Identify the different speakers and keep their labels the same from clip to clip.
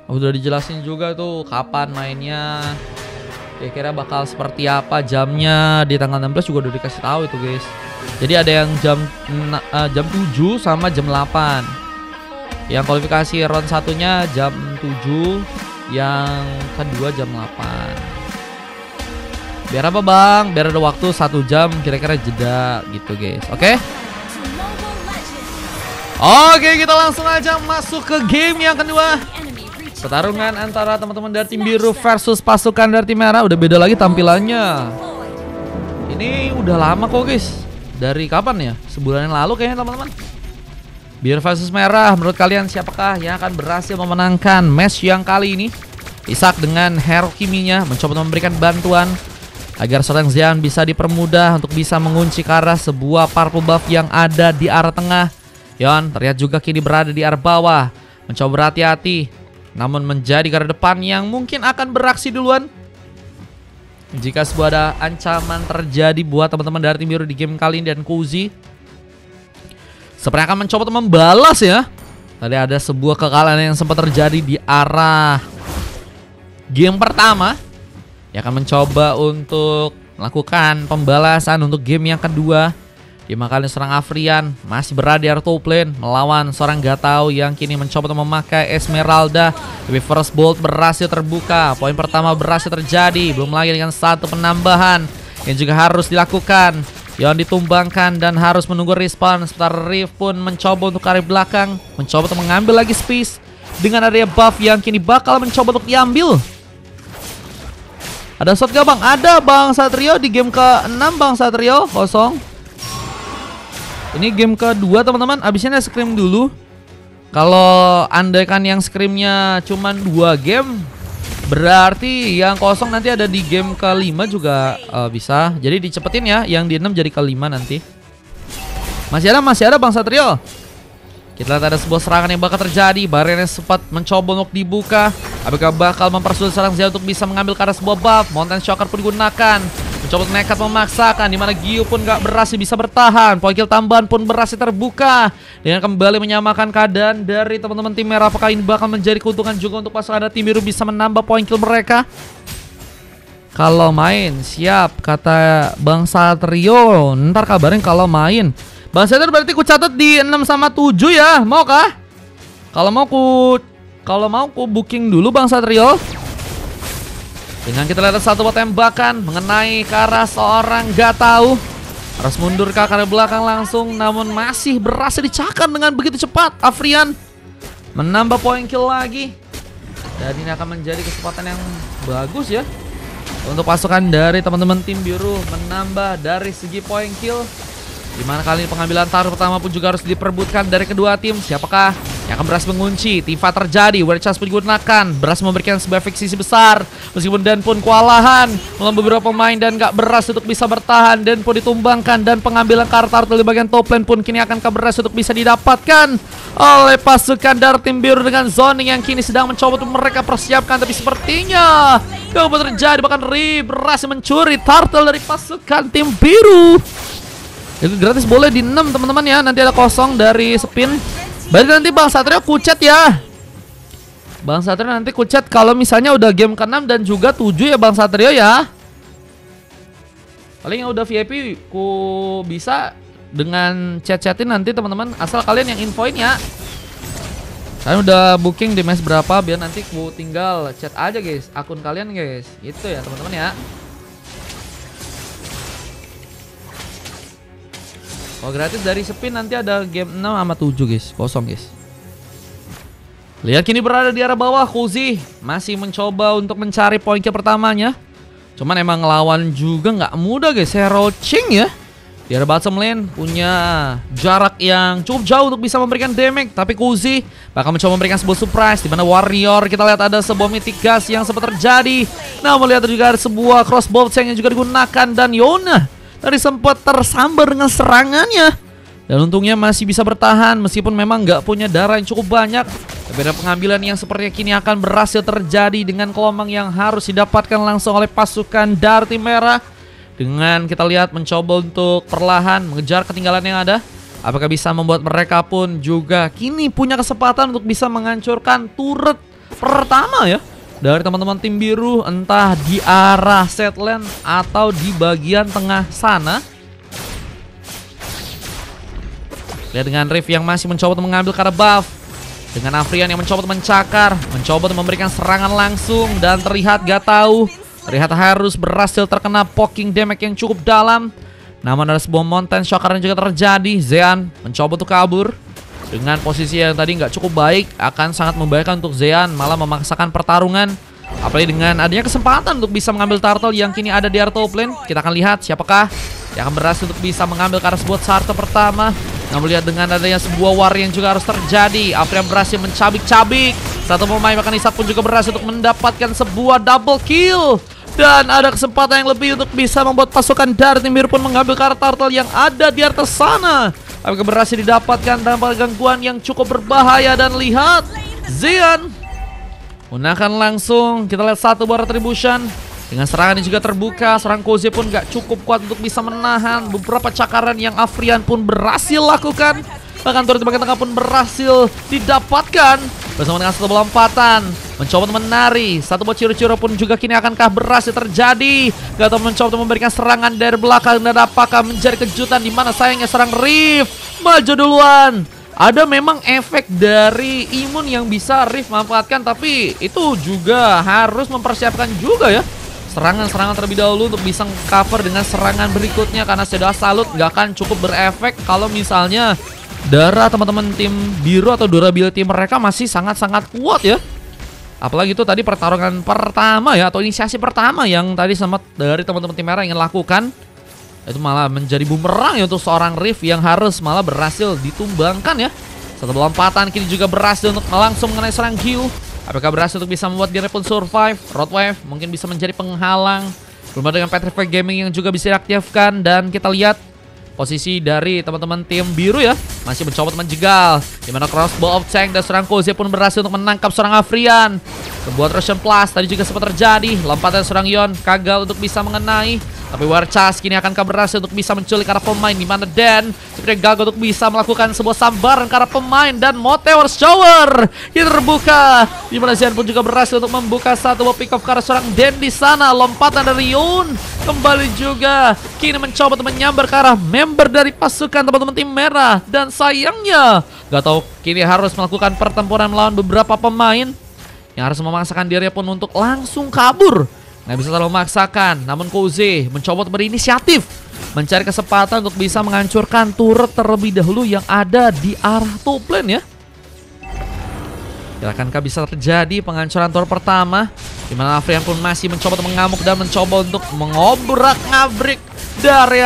Speaker 1: Udah dijelasin juga tuh kapan mainnya, kira-kira bakal seperti apa jamnya. Di tanggal 16 juga udah dikasih tahu itu guys. Jadi ada yang jam 7 sama jam 8. Yang kualifikasi round satunya jam 7, yang kedua jam 8. Biar apa bang? Biar ada waktu 1 jam kira-kira jeda gitu guys. Oke? Oke, kita langsung aja masuk ke game yang kedua. Pertarungan antara teman-teman dari tim biru versus pasukan dari tim merah. Udah beda lagi tampilannya. Ini udah lama kok guys. Dari kapan ya? Sebulan yang lalu kayaknya teman-teman. Biru versus merah. Menurut kalian siapakah yang akan berhasil memenangkan match yang kali ini? Isak dengan hero kiminya mencoba memberikan bantuan agar seorang Xian bisa dipermudah untuk bisa mengunci ke arah sebuah purple buff yang ada di arah tengah. Yon terlihat juga kini berada di arah bawah, mencoba berhati-hati, namun menjadi garda depan yang mungkin akan beraksi duluan jika sebuah ada ancaman terjadi buat teman-teman dari tim biru di game kali ini. Dan Kuzi sepertinya akan mencoba untuk membalas ya. Tadi ada sebuah kekalahan yang sempat terjadi di arah game pertama. Yang akan mencoba untuk melakukan pembalasan untuk game yang kedua. Dimana kali seorang Afrian masih berada di top lane melawan seorang Gatau yang kini mencoba untuk memakai Esmeralda. Tapi first bolt berhasil terbuka. Poin pertama berhasil terjadi. Belum lagi dengan satu penambahan yang juga harus dilakukan. Yon ditumbangkan dan harus menunggu respawn. Sebentar Rift pun mencoba untuk ke arah belakang, mencoba untuk mengambil lagi space dengan area buff yang kini bakal mencoba untuk diambil. Ada shot gak bang? Ada bang Satrio di game ke-6 bang Satrio. Kosong. Ini game kedua teman-teman. Abisnya scrim dulu. Kalau andaikan yang scrimnya cuman 2 game, berarti yang kosong nanti ada di game ke-5 juga bisa. Jadi dicepetin ya. Yang di 6 jadi ke-5 nanti. Masih ada bang Satrio. Kita lihat ada sebuah serangan yang bakal terjadi. Barrier yang sempat mencoba untuk dibuka. Apakah bakal mempersulit seorang Xiao untuk bisa mengambil ke arah sebuah buff? Mountain Shocker pun digunakan. Mencoba nekat memaksakan. Dimana Gyu pun gak berhasil bisa bertahan. Poin kill tambahan pun berhasil terbuka. Dengan kembali menyamakan keadaan dari teman-teman tim merah. Apakah ini bakal menjadi keuntungan juga untuk pasukan dari tim biru bisa menambah poin kill mereka? Kalau main siap kata Bang Satrio. Ntar kabarin kalau main. Bang Satrio berarti ku catat di 6 sama 7 ya. Mau kah? Kalau mau ku booking dulu Bang Satrio. Dengan kita lihat satu tembakan mengenai ke arah seorang Gatau. Harus mundur ke arah belakang langsung, namun masih berhasil dicakar dengan begitu cepat. Afrian menambah poin kill lagi. Dan ini akan menjadi kesempatan yang bagus ya untuk pasukan dari teman-teman tim biru menambah dari segi poin kill. Dimana kali ini pengambilan taruh pertama pun juga harus diperebutkan dari kedua tim. Siapakah yang akan berhasil mengunci? Tifa terjadi, Weird Chance pun digunakan, berhasil memberikan sebuah efek sisi besar. Meskipun Dan pun kewalahan melawan beberapa pemain dan gak berhasil untuk bisa bertahan. Dan pun ditumbangkan dan pengambilan kartu di bagian top lane pun kini akan berhasil untuk bisa didapatkan oleh pasukan dari tim biru dengan zoning yang kini sedang mencoba untuk mereka persiapkan. Tapi sepertinya yang terjadi, bahkan Ri berhasil mencuri turtle dari pasukan tim biru. Itu gratis boleh di 6 teman-teman ya. Nanti ada kosong dari spin. Berarti nanti Bang Satrio kucet ya. Bang Satrio nanti kucet kalau misalnya udah game ke-6 dan juga 7 ya Bang Satrio ya. Paling yang udah VIP ku bisa dengan chat-chatin nanti teman-teman. Asal kalian yang infoin ya. Kalian udah booking di match berapa, biar nanti ku tinggal chat aja guys akun kalian guys. Gitu ya teman-teman ya. Oh gratis dari spin nanti ada game 6 sama 7 guys. Kosong guys. Lihat kini berada di arah bawah. Kuzi masih mencoba untuk mencari poin kill pertamanya. Cuman emang ngelawan juga nggak mudah guys. Hero Ching ya di arah bottom lane punya jarak yang cukup jauh untuk bisa memberikan damage. Tapi Kuzi bakal mencoba memberikan sebuah surprise. Dimana Warrior kita lihat ada sebuah mythic gas yang sempat terjadi. Nah melihat juga ada sebuah crossbow yang juga digunakan. Dan Yona tadi sempat tersambar dengan serangannya. Dan untungnya masih bisa bertahan meskipun memang nggak punya darah yang cukup banyak. Tapi ada pengambilan yang sepertinya kini akan berhasil terjadi dengan gelombang yang harus didapatkan langsung oleh pasukan dari tim merah. Dengan kita lihat mencoba untuk perlahan mengejar ketinggalan yang ada. Apakah bisa membuat mereka pun juga kini punya kesempatan untuk bisa menghancurkan turret pertama ya dari teman-teman tim biru, entah di arah setland atau di bagian tengah sana. Lihat dengan Riff yang masih mencoba untuk mengambil karena buff, dengan Afrian yang mencoba untuk mencakar, mencoba untuk memberikan serangan langsung, dan terlihat harus berhasil terkena poking damage yang cukup dalam. Namun ada sebuah mountain shocker yang juga terjadi. Zean mencoba untuk kabur dengan posisi yang tadi nggak cukup baik, akan sangat membahayakan untuk Zean, malah memaksakan pertarungan. Apalagi dengan adanya kesempatan untuk bisa mengambil turtle yang kini ada di area top lane. Kita akan lihat siapakah yang akan berhasil untuk bisa mengambil ke arah sebuah turtle pertama. Namun lihat dengan adanya sebuah war yang juga harus terjadi, Afrian berhasil mencabik-cabik. Satu pemain bahkan Isak pun juga berhasil untuk mendapatkan sebuah double kill. Dan ada kesempatan yang lebih untuk bisa membuat pasukan dari tim biru pun mengambil ke arah turtle yang ada di atas sana. Apakah berhasil didapatkan tanpa gangguan yang cukup berbahaya. Dan lihat Zean gunakan langsung, kita lihat satu buah retribution. Dengan serangan yang juga terbuka, serang Koze pun gak cukup kuat untuk bisa menahan beberapa cakaran yang Afrian pun berhasil lakukan. Bahkan turret di bagian tengah pun berhasil didapatkan bersama dengan satu lompatan, mencoba untuk menari. Satu buah ciro-ciro pun juga kini akankah berhasil terjadi. Gatot mencoba untuk memberikan serangan dari belakang, dan apakah menjadi kejutan di mana sayangnya serang Riff maju duluan. Ada memang efek dari imun yang bisa Riff manfaatkan, tapi itu juga harus mempersiapkan juga ya serangan-serangan terlebih dahulu untuk bisa cover dengan serangan berikutnya, karena Shadow Salute nggak akan cukup berefek kalau misalnya darah teman-teman tim biru atau durability mereka masih sangat-sangat kuat ya. Apalagi itu tadi pertarungan pertama ya, atau inisiasi pertama yang tadi sempat dari teman-teman tim merah ingin lakukan, itu malah menjadi bumerang ya untuk seorang Riff yang harus malah berhasil ditumbangkan ya. Satu lompatan kini juga berhasil untuk langsung mengenai serang Q. Apakah berhasil untuk bisa membuat dia pun survive? Roadwave mungkin bisa menjadi penghalang. Belum dengan Petrify Gaming yang juga bisa diaktifkan. Dan kita lihat posisi dari teman-teman tim biru ya, masih mencoba untuk menjegal, dimana crossbow of tank dan serang Koze pun berhasil untuk menangkap serang Afrian. Sebuah Russian Plus tadi juga sempat terjadi, lompatan serang Yon gagal untuk bisa mengenai. Tapi Warchas kini akankah berhasil untuk bisa menculik arah pemain, dimana Dan sepertinya gagal untuk bisa melakukan sebuah sambaran ke arah pemain. Dan Meteor Shower ini terbuka, dimana Zean pun juga berhasil untuk membuka satu pick off ke arah seorang Dan di sana. Lompatan dari Yon kembali juga kini mencoba untuk menyambar ke arah member dari pasukan teman-teman tim merah. Dan sayangnya Gatot kini harus melakukan pertempuran melawan beberapa pemain yang harus memaksakan dirinya pun untuk langsung kabur. Nggak bisa terlalu memaksakan, namun Koze mencoba untuk berinisiatif, mencari kesempatan untuk bisa menghancurkan turret terlebih dahulu yang ada di arah top lane ya. Akankah bisa terjadi penghancuran turret pertama, dimana Afrian pun masih mencoba untuk mengamuk dan mencoba untuk mengobrak-ngabrik dari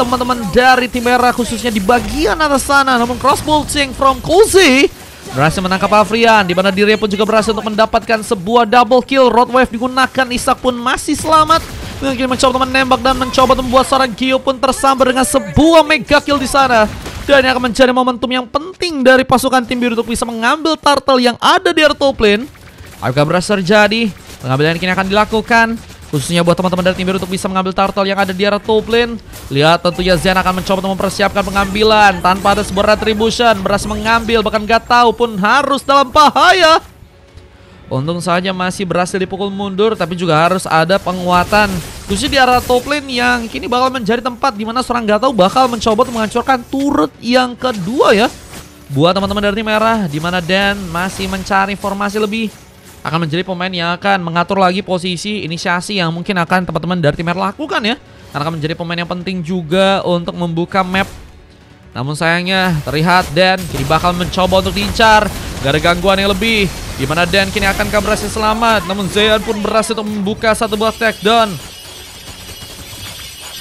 Speaker 1: teman-teman dari tim merah, khususnya di bagian atas sana. Namun crossbolting from Koze berhasil menangkap Afrian, di mana dirinya pun juga berhasil untuk mendapatkan sebuah double kill. Roadwave digunakan, Isak pun masih selamat. Mungkin mencoba untuk menembak dan mencoba untuk membuat seorang Gio pun tersambar dengan sebuah mega kill di sana. Dan yang akan menjadi momentum yang penting dari pasukan tim biru untuk bisa mengambil turtle yang ada di area top lane. Apakah berhasil terjadi? Pengambilan kini akan dilakukan, khususnya buat teman-teman dari tim biru untuk bisa mengambil turtle yang ada di area top lane. Lihat tentunya Zean akan mencoba untuk mempersiapkan pengambilan tanpa ada sebuah retribution. Berhasil mengambil, bahkan gak tahu pun harus dalam bahaya. Untung saja masih berhasil dipukul mundur, tapi juga harus ada penguatan khususnya di area top lane yang kini bakal menjadi tempat dimana seorang gak tahu bakal mencoba untuk menghancurkan turret yang kedua ya. Buat teman-teman dari tim merah, dimana Dan masih mencari formasi lebih, akan menjadi pemain yang akan mengatur lagi posisi inisiasi yang mungkin akan teman-teman dari tim merah lakukan ya. Karena akan menjadi pemain yang penting juga untuk membuka map. Namun sayangnya terlihat Dan kini bakal mencoba untuk diincar, gak ada gangguan yang lebih, dimana Dan kini akankah berhasil selamat. Namun Zean pun berhasil untuk membuka satu buah takedown,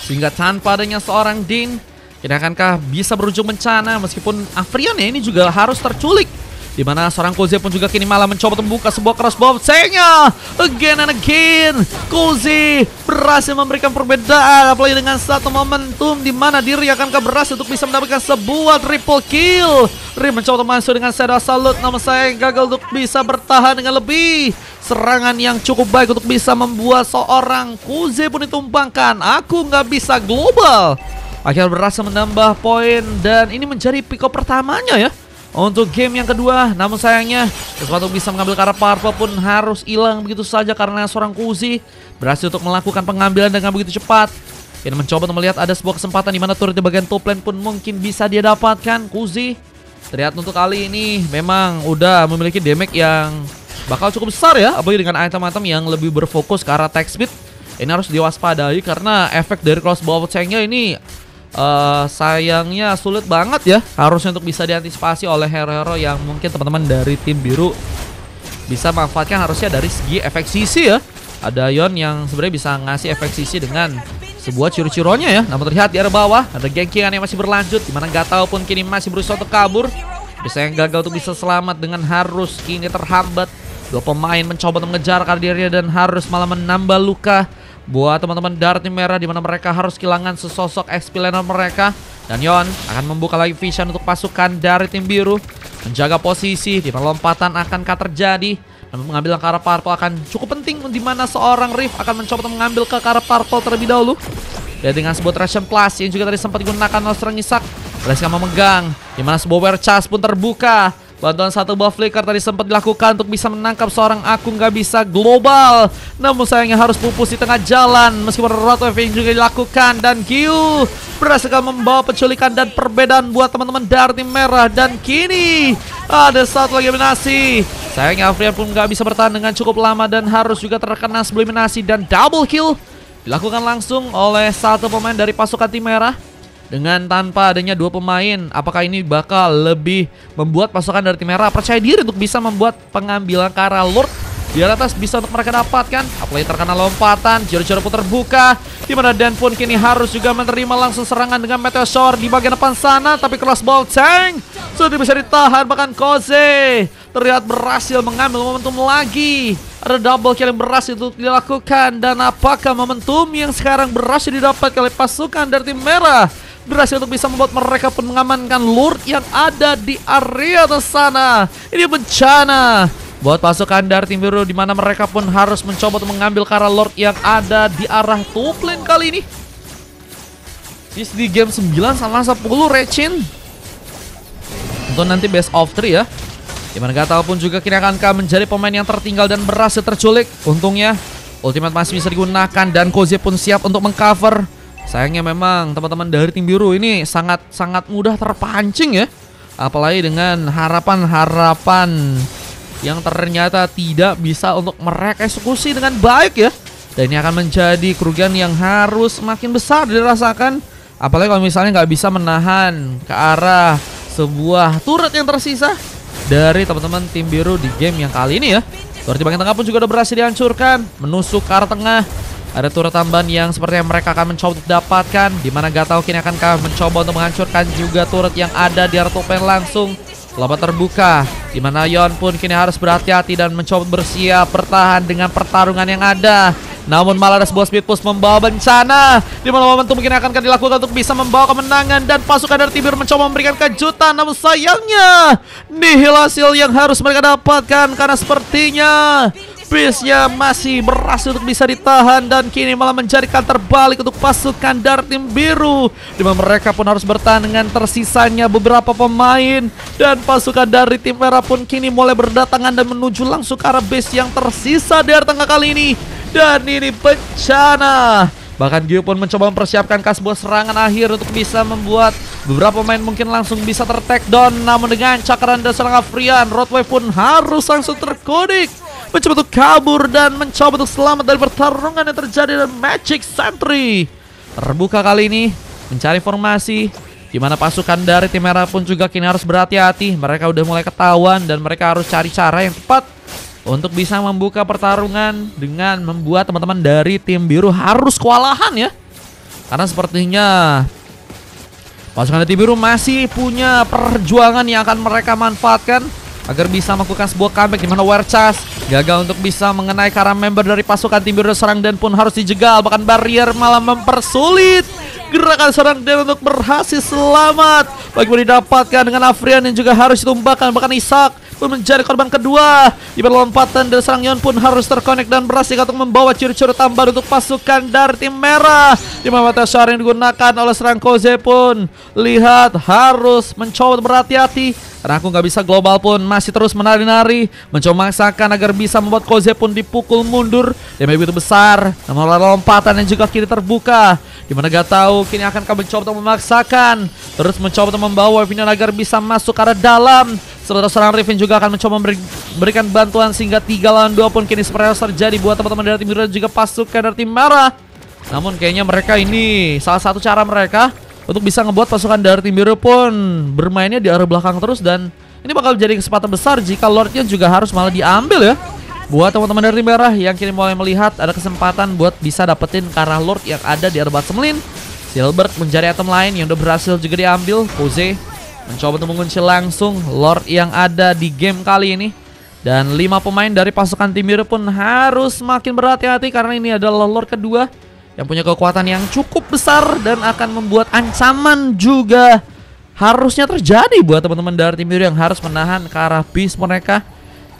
Speaker 1: sehingga tanpa adanya seorang Din, kini akankah bisa berujung bencana. Meskipun Afrian ya ini juga harus terculik, dimana seorang Koze pun juga kini malah mencoba membuka sebuah crossbow. Sayangnya again and again Koze berhasil memberikan perbedaan, apalagi dengan satu momentum dimana diri akankah berhasil untuk bisa mendapatkan sebuah triple kill. Riff mencoba masuk dengan Shadow Salute, namun saya gagal untuk bisa bertahan dengan lebih. Serangan yang cukup baik untuk bisa membuat seorang Koze pun ditumpangkan. Aku nggak bisa global. Akhirnya berhasil menambah poin, dan ini menjadi pick up pertamanya ya untuk game yang kedua. Namun sayangnya kesempatan untuk bisa mengambil ke arah purple pun harus hilang begitu saja karena seorang Kuzi berhasil untuk melakukan pengambilan dengan begitu cepat. Ini mencoba untuk melihat ada sebuah kesempatan di mana turret di bagian top lane pun mungkin bisa dia dapatkan. Kuzi terlihat untuk kali ini memang udah memiliki damage yang bakal cukup besar ya, apalagi dengan item-item yang lebih berfokus ke arah attack speed. Ini harus diwaspadai karena efek dari crossbow chain-nya ini sayangnya sulit banget ya, harusnya untuk bisa diantisipasi oleh hero-hero yang mungkin teman-teman dari tim biru bisa manfaatkan harusnya dari segi efek CC ya. Ada Yon yang sebenarnya bisa ngasih efek CC dengan sebuah ciro-cironya ya. Namun terlihat di area bawah ada gankingan yang masih berlanjut, dimana Gatau pun kini masih berusaha untuk kabur. Bisa yang gagal untuk bisa selamat dengan harus kini terhambat. Dua pemain mencoba untuk mengejar dirinya dan harus malah menambah luka buat teman-teman dari tim merah, di mana mereka harus kehilangan sesosok XP laner mereka. Dan Yon akan membuka lagi vision untuk pasukan dari tim biru, menjaga posisi di mana lompatan akankah terjadi. Dan mengambil ke arah purple akan cukup penting, di mana seorang Rift akan mencoba untuk mengambil ke arah purple terlebih dahulu. Dan dengan sebuah Ration Plus yang juga tadi sempat digunakan oleh seorang Isak, berhasil memegang, di mana sebuah Wear Chest pun terbuka. Bantuan satu buff flicker tadi sempat dilakukan untuk bisa menangkap seorang Aku nggak bisa global. Namun sayangnya harus pupus di tengah jalan meskipun Rotwave yang juga dilakukan. Dan Gyu berhasil membawa penculikan dan perbedaan buat teman-teman dari tim merah. Dan kini ada satu lagi eliminasi. Sayangnya Afrian pun nggak bisa bertahan dengan cukup lama dan harus juga terkena sebelum eliminasi. Dan double kill dilakukan langsung oleh satu pemain dari pasukan tim merah. Dengan tanpa adanya dua pemain, apakah ini bakal lebih membuat pasukan dari tim merah percaya diri untuk bisa membuat pengambilan ke arah Lord di atas bisa untuk mereka dapatkan? Apalagi terkena lompatan, jero-jero pun terbuka, di mana Dan pun kini harus juga menerima langsung serangan dengan Meteor Shower di bagian depan sana. Tapi crossbow tank sudah bisa ditahan, bahkan Koze terlihat berhasil mengambil momentum lagi. Ada double kill yang berhasil untuk dilakukan. Dan apakah momentum yang sekarang berhasil didapat oleh pasukan dari tim merah berhasil untuk bisa membuat mereka pun mengamankan Lord yang ada di area atas sana? Ini bencana buat pasukan dari tim biru, di mana mereka pun harus mencoba untuk mengambil ke arah Lord yang ada di arah top lane kali ini. Di game 9 sama 10 Rechin untuk nanti best of 3 ya, dimana Gatau pun juga kini akan menjadi pemain yang tertinggal dan berhasil terculik. Untungnya ultimate masih bisa digunakan dan Koze pun siap untuk mengcover. Sayangnya memang teman-teman dari tim biru ini sangat mudah terpancing ya, apalagi dengan harapan-harapan yang ternyata tidak bisa untuk mereka eksekusi dengan baik ya. Dan ini akan menjadi kerugian yang harus makin besar dirasakan, apalagi kalau misalnya nggak bisa menahan ke arah sebuah turret yang tersisa dari teman-teman tim biru di game yang kali ini ya. Turret di bagian tengah pun juga udah berhasil dihancurkan, menusuk ke arah tengah. Ada turret tambahan yang sepertinya mereka akan mencoba untuk dapatkan, di mana Gatau kini akan mencoba untuk menghancurkan juga turret yang ada di arah top lane langsung. Laba terbuka, di mana Yon pun kini harus berhati-hati dan mencoba bersiap bertahan dengan pertarungan yang ada. Namun malah ada sebuah speed push membawa bencana, di mana momentum mungkin akan dilakukan untuk bisa membawa kemenangan. Dan pasukan dari tim biru mencoba memberikan kejutan, namun sayangnya nihil hasil yang harus mereka dapatkan, karena sepertinya Beast-nya masih berhasil untuk bisa ditahan. Dan kini malah menjadikan terbalik untuk pasukan dari tim biru, di mana mereka pun harus bertahan dengan tersisanya beberapa pemain. Dan pasukan dari tim merah pun kini mulai berdatangan dan menuju langsung ke arah base yang tersisa di area tengah kali ini. Dan ini bencana. Bahkan Gyu pun mencoba mempersiapkan sebuah serangan akhir untuk bisa membuat beberapa pemain mungkin langsung bisa ter-take down. Namun dengan cakaran dan serangan Afrian, Rotwave pun harus langsung terkodik, mencoba untuk kabur dan mencoba untuk selamat dari pertarungan yang terjadi. Dan Magic Sentry terbuka kali ini mencari formasi, di mana pasukan dari tim merah pun juga kini harus berhati-hati. Mereka udah mulai ketahuan dan mereka harus cari cara yang tepat untuk bisa membuka pertarungan dengan membuat teman-teman dari tim biru harus kewalahan ya. Karena sepertinya pasukan dari tim biru masih punya perjuangan yang akan mereka manfaatkan agar bisa melakukan sebuah comeback, di mana Wear Chest gagal untuk bisa mengenai karena member dari pasukan tim biru serang dan pun harus dijegal. Bahkan barrier malah mempersulit gerakan seorang Dan untuk berhasil selamat. Bagaimana didapatkan dengan Afrian yang juga harus ditumbangkan. Bahkan Isak pun menjadi korban kedua. Di lompatan dan serang Yon pun harus terkonek dan berhasil untuk membawa curi-curi tambahan untuk pasukan dari tim merah. Di mana Meteor Shower yang digunakan oleh serang Koze pun lihat harus mencoba berhati-hati Karena aku nggak bisa global pun masih terus menari-nari, mencoba memaksakan agar bisa membuat Koze pun dipukul mundur. Damage begitu besar, namun lompatan yang juga kiri terbuka. Dimana gak tahu kini akan kami mencoba untuk memaksakan, terus mencoba untuk membawa Vinion agar bisa masuk ke arah dalam. Sementara seorang Riven juga akan mencoba memberikan bantuan sehingga 3 lawan 2 pun kini seperti harus terjadi buat teman-teman dari tim biru dan juga pasukan dari tim merah. Namun kayaknya mereka ini salah satu cara mereka untuk bisa ngebuat pasukan dari tim biru pun bermainnya di arah belakang terus, dan ini bakal jadi kesempatan besar jika Lordnya juga harus malah diambil ya. Buat teman-teman dari tim merah yang kini mulai melihat ada kesempatan buat bisa dapetin ke arah Lord yang ada di arah Batsemlin. Silbert mencari item lain yang udah berhasil juga diambil. Koze mencoba untuk mengunci langsung Lord yang ada di game kali ini. Dan 5 pemain dari pasukan tim biru pun harus semakin berhati-hati karena ini adalah Lord kedua yang punya kekuatan yang cukup besar dan akan membuat ancaman juga harusnya terjadi buat teman-teman dari tim biru yang harus menahan ke arah base mereka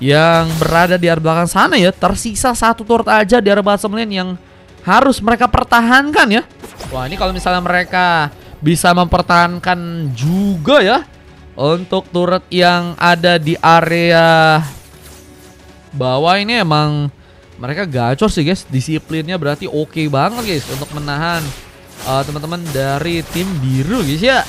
Speaker 1: yang berada di arah belakang sana ya. Tersisa 1 turret aja di arah Batsemlin yang harus mereka pertahankan ya. Wah, ini kalau misalnya mereka bisa mempertahankan juga ya untuk turret yang ada di area bawah, ini emang mereka gacor sih guys. Disiplinnya berarti oke banget guys untuk menahan teman-teman dari tim biru guys ya.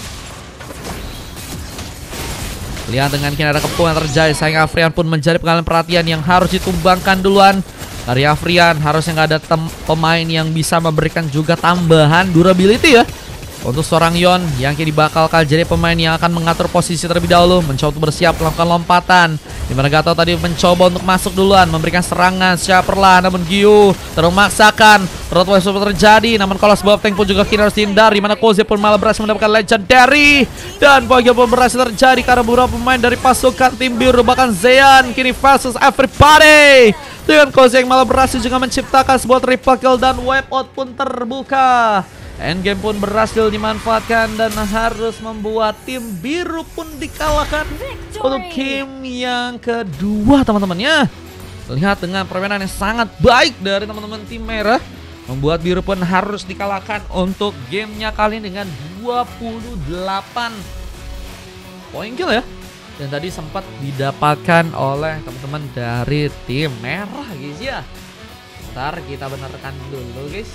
Speaker 1: Lihat dengan kini ada kepungan terjadi, sayang Afrian pun menjadi pengalihan perhatian yang harus ditumbangkan duluan. Dari Afrian harusnya nggak ada pemain yang bisa memberikan juga tambahan durability ya untuk seorang Yon yang kini bakal jadi pemain yang akan mengatur posisi terlebih dahulu, mencoba untuk bersiap melakukan lompatan. Dimana Gato tadi mencoba untuk masuk duluan, memberikan serangan secara perlahan, namun Gyu termaksakan. Roadway super terjadi, namun kalau sebab tank pun juga kini harus dihindari. Dimana Koze pun malah berhasil mendapatkan legendary, dan poin pun berhasil terjadi karena beberapa pemain dari pasukan tim biru, bahkan Zean kini versus everybody. Dengan Koze yang malah berhasil juga menciptakan sebuah triple kill dan wipe out pun terbuka. Endgame pun berhasil dimanfaatkan dan harus membuat tim biru pun dikalahkan untuk game yang kedua teman-teman ya. Lihat dengan permainan yang sangat baik dari teman-teman tim merah, membuat biru pun harus dikalahkan untuk gamenya kali ini dengan 28 poin kill ya. Dan tadi sempat didapatkan oleh teman-teman dari tim merah guys ya. Ntar kita benarkan dulu guys.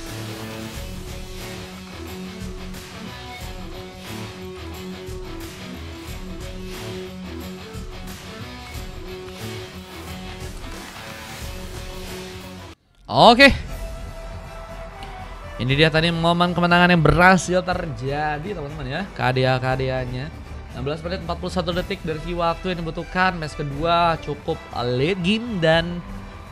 Speaker 1: Oke, ini dia tadi momen kemenangan yang berhasil terjadi teman-teman ya. KDA-KDA-nya 16 menit 41 detik dari waktu yang dibutuhkan. Match kedua cukup late game dan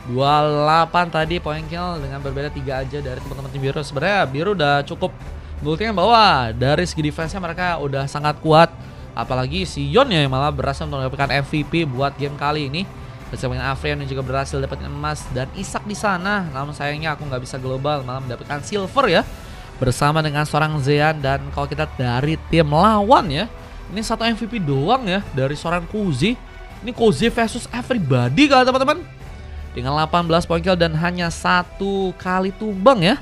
Speaker 1: 28 tadi poin kill dengan berbeda 3 aja dari teman-teman tim biru. Sebenarnya biru udah cukup membuktikan bahwa dari segi defense-nya mereka udah sangat kuat. Apalagi si Yon ya yang malah berhasil mendapatkan MVP buat game kali ini. Bersama dengan Afrian yang juga berhasil dapetin emas dan Isak di sana. Namun sayangnya aku nggak bisa global, malah mendapatkan silver ya. Bersama dengan seorang Zean. Dan kalau kita dari tim lawan ya, ini 1 MVP doang ya dari seorang Koze. Ini Koze versus everybody kalau teman-teman. Dengan 18 poin kill dan hanya 1 kali tumbang ya.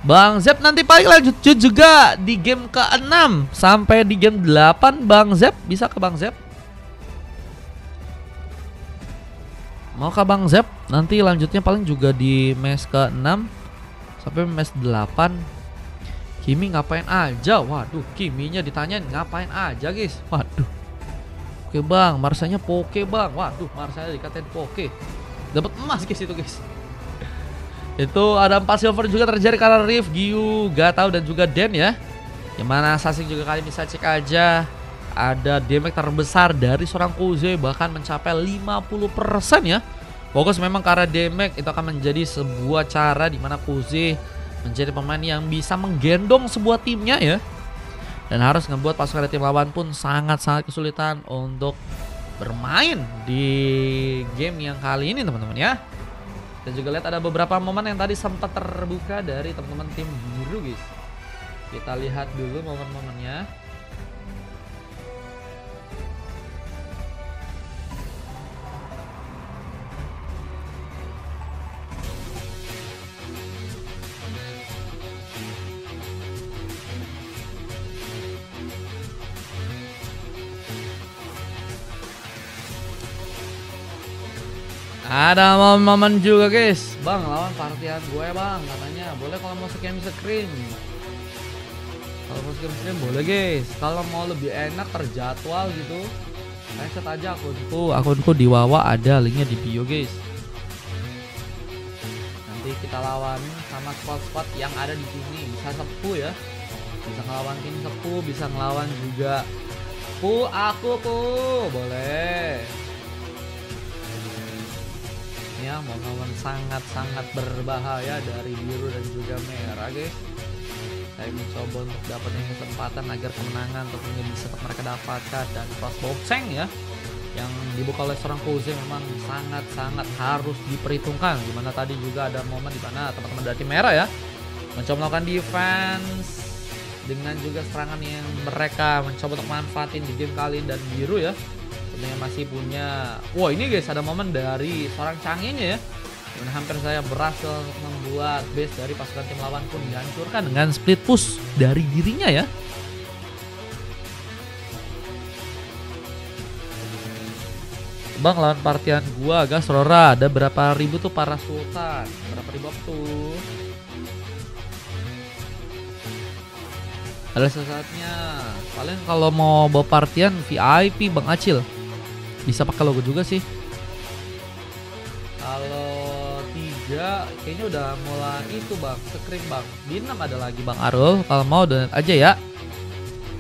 Speaker 1: Bang Zep nanti paling lanjut juga di game ke-6 sampai di game 8. Bang Zep, bisa ke Bang Zep? Mau ke Bang Zep? Nanti lanjutnya paling juga di match ke-6 sampai match 8. Kimi ngapain aja? Waduh, Kiminya ditanyain ngapain aja guys. Waduh. Oke bang, Marsanya poke bang. Waduh, Marsanya dikatain poke. Dapat emas guys itu guys. Itu ada 4 silver juga terjadi karena Riff, Gyu, Gatau dan juga Den ya. Yang mana Sasik juga kalian bisa cek aja. Ada damage terbesar dari seorang Koze, bahkan mencapai 50% ya. Fokus memang karena damage itu akan menjadi sebuah cara di mana Koze menjadi pemain yang bisa menggendong sebuah timnya ya. Dan harus ngebuat pasukan dari tim lawan pun sangat-sangat kesulitan untuk bermain di game yang kali ini teman-teman ya. Dan juga lihat ada beberapa momen yang tadi sempat terbuka dari teman-teman tim biru guys. Kita lihat dulu momen-momennya. Ada momen juga guys. Bang lawan partian gue bang, katanya boleh kalau mau scrim. Kalau mau scrim boleh guys. Kalau mau lebih enak terjadwal gitu, reset aja akunku di Wawa, ada linknya di bio guys. Nanti kita lawan sama squad yang ada di sini. Bisa sepuh ya, bisa ngelawan tim sepuh, bisa ngelawan juga aku boleh. Ya, mau ngelawan sangat berbahaya dari biru dan juga merah guys. Saya mencoba untuk dapetin kesempatan agar kemenangan tentunya bisa mereka dapatkan, dan crossbow Seng ya yang dibuka oleh seorang Kouze memang sangat harus diperhitungkan. Dimana tadi juga ada momen dimana teman-teman dari tim merah ya mencoba melakukan defense dengan juga serangan yang mereka mencoba untuk manfaatin di game kali ini, dan biru ya tentunya masih punya. Wah ini guys, ada momen dari seorang Chang'e-nya ya, dan hampir saya berhasil membuat base dari pasukan tim lawan pun dihancurkan dengan split push dari dirinya ya. Bang lawan partian gua agak Rora, ada berapa ribu tuh para sultan, berapa ribu tuh. Ada saatnya paling kalau mau bawa partian VIP Bang Acil bisa pakai logo juga sih. Kalau 3 kayaknya udah mulai itu bang, screen bang. Di 6 ada lagi Bang Arul, kalau mau donat aja ya.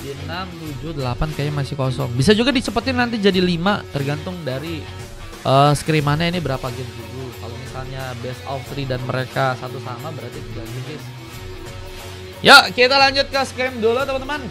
Speaker 1: Di 6, 7, 8 kayaknya masih kosong. Bisa juga dicepetin nanti jadi 5, tergantung dari screamannya ini berapa game dulu. Kalau misalnya best of 3 dan mereka satu sama berarti 3 game guys. Ya kita lanjut ke scream dulu teman-teman.